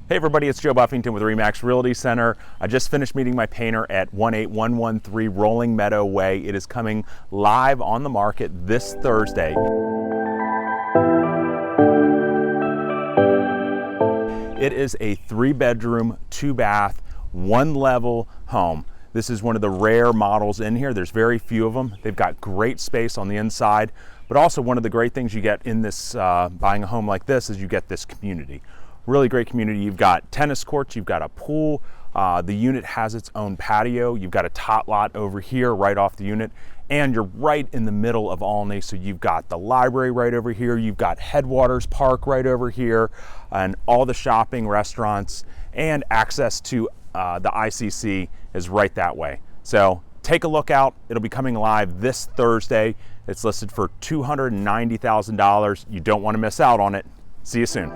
Hey everybody, it's Joe Buffington with RE/MAX Realty Center. I just finished meeting my painter at 18113 Rolling Meadow Way. It is coming live on the market this Thursday. It is a 3-bedroom, 2-bath, 1-level home. This is one of the rare models in here. There's very few of them. They've got great space on the inside, but also one of the great things you get in this buying a home like this is you get this community. Really great community. You've got tennis courts, you've got a pool. The unit has its own patio. You've got a tot lot over here right off the unit, and you're right in the middle of Olney. So you've got the library right over here. You've got Headwaters Park right over here, and all the shopping, restaurants, and access to the ICC is right that way. So take a look out. It'll be coming live this Thursday. It's listed for $290,000. You don't want to miss out on it. See you soon.